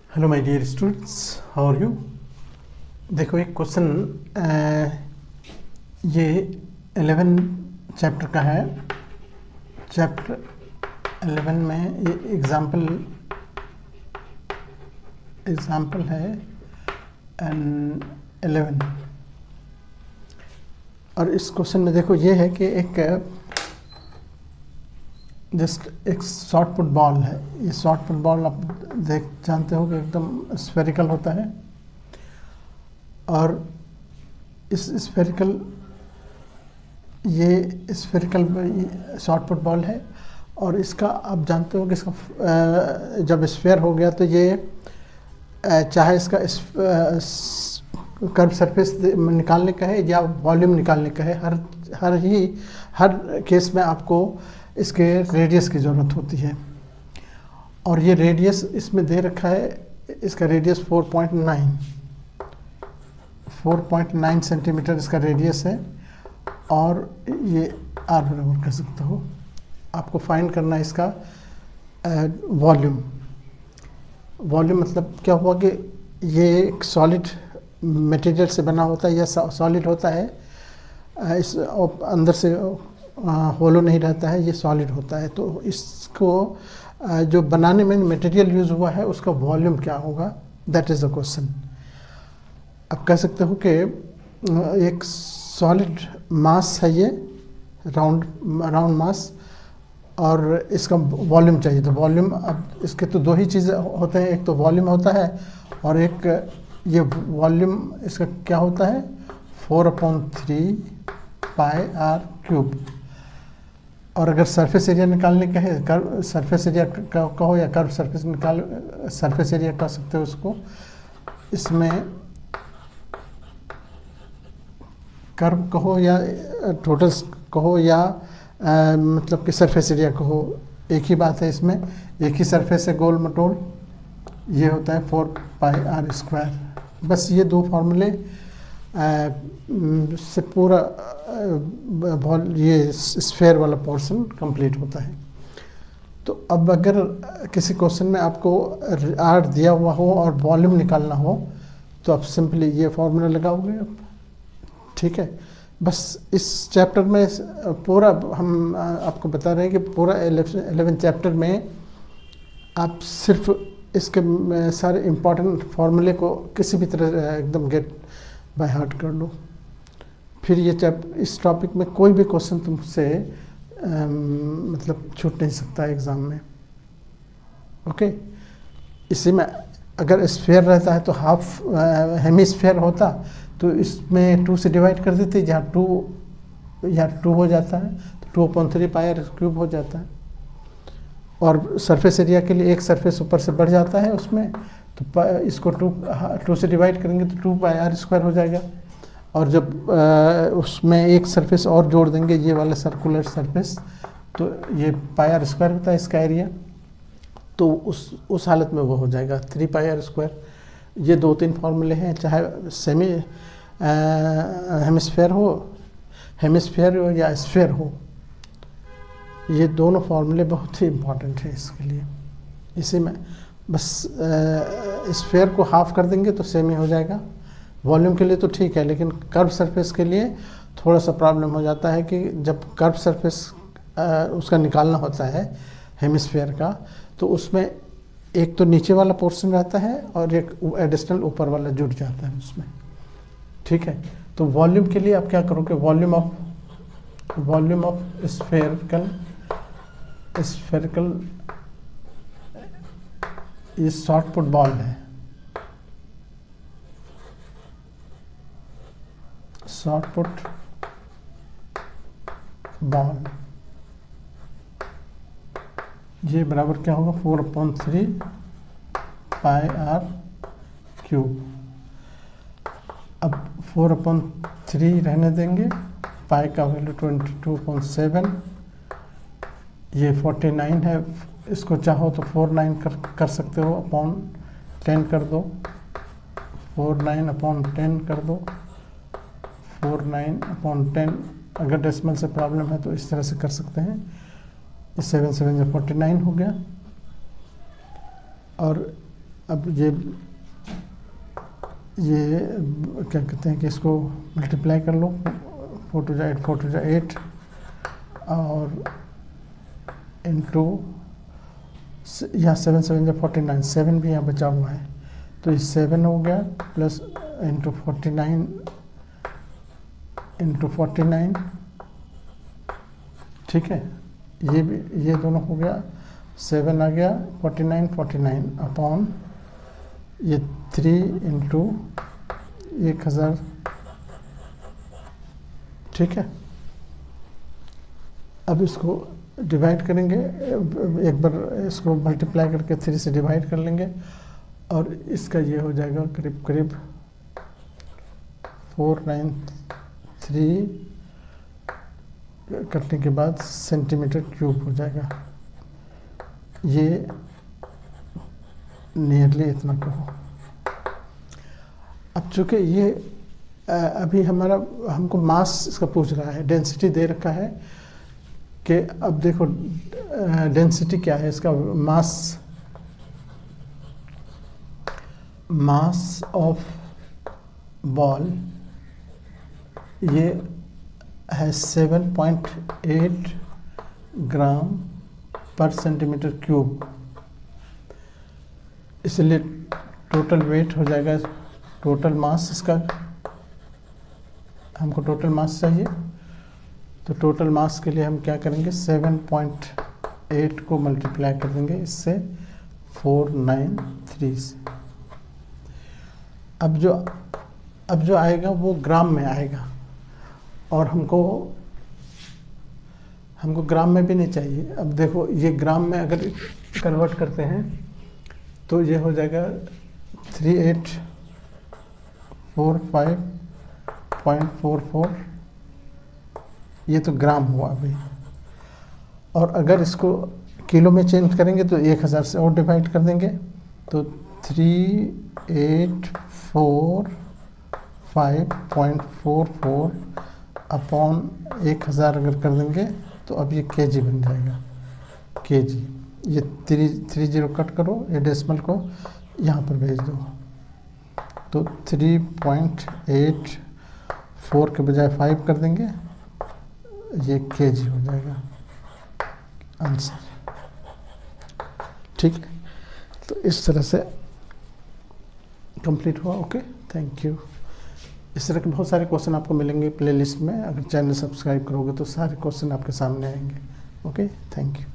Hello my dear students, how are you. देखो एक question ये 11 चैप्टर का है। चैप्टर 11 में ये एग्जाम्पल है एंड 11। और इस क्वेश्चन में देखो ये है कि एक शॉर्ट पुट बॉल है। ये शॉर्ट पुट बॉल आप जानते हो कि एकदम स्फेरिकल होता है, और इस स्फेरिकल शॉर्ट पुट बॉल है। और इसका आप जानते हो कि इसका जब स्फेयर हो गया तो ये चाहे इसका कर्व सरफेस निकालने का है या वॉल्यूम निकालने का है, हर केस में आपको इसके रेडियस की ज़रूरत होती है। और ये रेडियस इसमें दे रखा है, इसका रेडियस 4.9 सेंटीमीटर इसका रेडियस है। और ये आर बराबर कर सकते हो। आपको फाइंड करना है इसका वॉल्यूम। वॉल्यूम मतलब क्या हुआ कि ये एक सॉलिड मटेरियल से बना होता है या सॉलिड होता है, इस अंदर से होलो नहीं रहता है, ये सॉलिड होता है। तो इसको जो बनाने में मटेरियल यूज़ हुआ है उसका वॉल्यूम क्या होगा, दैट इज़ द क्वेश्चन। अब कह सकते हो कि एक सॉलिड मास है, ये राउंड मास, और इसका वॉल्यूम चाहिए। तो वॉल्यूम, अब इसके तो दो ही चीज़ें होते हैं, एक तो वॉल्यूम होता है और एक ये वॉल्यूम इसका क्या होता है 4/3 पाई आर क्यूब। और अगर सरफेस एरिया निकालने का है, कर्व सरफेस एरिया कहो या कर्व सरफेस एरिया कह सकते हो उसको। इसमें कर्व कहो या टोटल कहो या मतलब कि सरफेस एरिया कहो, एक ही बात है। इसमें एक ही सरफेस है गोल मटोल, ये होता है 4 पाई आर स्क्वायर। बस ये दो फॉर्मूले से पूरा ये स्फेयर वाला पोर्शन कंप्लीट होता है। तो अब अगर किसी क्वेश्चन में आपको आर दिया हुआ हो और वॉल्यूम निकालना हो तो आप सिंपली ये फॉर्मूला लगाओगे, ठीक है। बस इस चैप्टर में पूरा हम आपको बता रहे हैं कि पूरा 11 चैप्टर में आप सिर्फ इसके सारे इम्पॉर्टेंट फार्मूले को किसी भी तरह एकदम गेट बाय हार्ट कर लो। फिर ये इस टॉपिक में कोई भी क्वेश्चन तुमसे मतलब छूट नहीं सकता एग्ज़ाम में, ओके। इसी में अगर स्फेयर रहता है तो हाफ हेमिस्फेयर होता तो इसमें 2 से डिवाइड कर देते, जहाँ 2 हो जाता है तो 2/3 पाई आर क्यूब हो जाता है। और सरफेस एरिया के लिए एक सरफेस ऊपर से बढ़ जाता है उसमें, तो इसको 2 से डिवाइड करेंगे तो 2 पाई आर स्क्वायर हो जाएगा। और जब उसमें एक सरफेस और जोड़ देंगे, ये वाला सर्कुलर सरफेस, तो ये पाई आर स्क्वायर होता है इसका एरिया। तो उस हालत में वो हो जाएगा 3 पाई आर स्क्वायर। ये 2-3 फॉर्मूले हैं, चाहे सेमी हेमिस्फेयर हो या स्फेयर हो, ये दोनों फॉर्मूले बहुत ही इम्पॉर्टेंट हैं इसके लिए। इसी में बस स्फेयर को हाफ कर देंगे तो सेमी हो जाएगा। वॉल्यूम के लिए तो ठीक है, लेकिन कर्व सरफेस के लिए थोड़ा सा प्रॉब्लम हो जाता है कि जब कर्व सरफेस उसका निकालना होता है हेमिस्फेयर का, तो उसमें एक तो नीचे वाला पोर्शन रहता है और एक एडिशनल ऊपर वाला जुड़ जाता है उसमें, ठीक है। तो वॉल्यूम के लिए आप क्या करोगे, वॉल्यूम ऑफ स्फेरिकल ये शॉर्ट पुट बॉल है, शॉर्ट पुट बॉल, ये बराबर क्या होगा 4/3 पाई आर क्यूब। अब 4/3 रहने देंगे, पाई का वैल्यू 22.7, ये 49 है। इसको चाहो तो 49 कर सकते हो, अपॉन 10 कर दो, 49/10 कर दो, 49/10। अगर डेसिमल से प्रॉब्लम है तो इस तरह से कर सकते हैं। 7 7 49 हो गया। और अब ये क्या कहते हैं कि इसको मल्टीप्लाई कर लो, 4 टू जा 8, 4 टू जा 8 और इंटू यहाँ 7 7 जा 49, 7 भी यहाँ बचा हुआ है तो ये 7 हो गया प्लस इंटू 49 इंटू 49, ठीक है। ये दोनों हो गया, 7 आ गया, 49 49 अपॉन ये 3 इंटू 1000, ठीक है। अब इसको डिवाइड करेंगे, एक बार इसको मल्टीप्लाई करके 3 से डिवाइड कर लेंगे और इसका ये हो जाएगा करीब करीब 493 करने के बाद सेंटीमीटर क्यूब हो जाएगा। ये नियरली इतना कहो। अब चूँकि ये अभी हमको मास इसका पूछ रहा है, डेंसिटी दे रखा है कि अब देखो डेंसिटी क्या है इसका, मास ऑफ बॉल ये है 7.8 ग्राम पर सेंटीमीटर क्यूब, इसलिए टोटल वेट हो जाएगा, टोटल मास इसका, हमको टोटल मास चाहिए तो टोटल मास के लिए हम क्या करेंगे, 7.8 को मल्टीप्लाई कर देंगे इससे 493 से। अब जो आएगा वो ग्राम में आएगा और हमको ग्राम में भी नहीं चाहिए। अब देखो ये ग्राम में अगर कन्वर्ट करते हैं तो ये हो जाएगा 3845.44, ये तो ग्राम हुआ अभी। और अगर इसको किलो में चेंज करेंगे तो 1000 से और डिवाइड कर देंगे तो 3845.44 अपॉन 1000 अगर कर देंगे तो अब ये केजी बन जाएगा, केजी। ये 30 कट करो, ये डेसिमल को यहाँ पर भेज दो तो 3.84 के बजाय 5 कर देंगे, ये केजी हो जाएगा आंसर, ठीक है। तो इस तरह से कंप्लीट हुआ। Okay, thank you. इस तरह के बहुत सारे क्वेश्चन आपको मिलेंगे प्लेलिस्ट में, अगर चैनल सब्सक्राइब करोगे तो सारे क्वेश्चन आपके सामने आएंगे। Okay, thank you.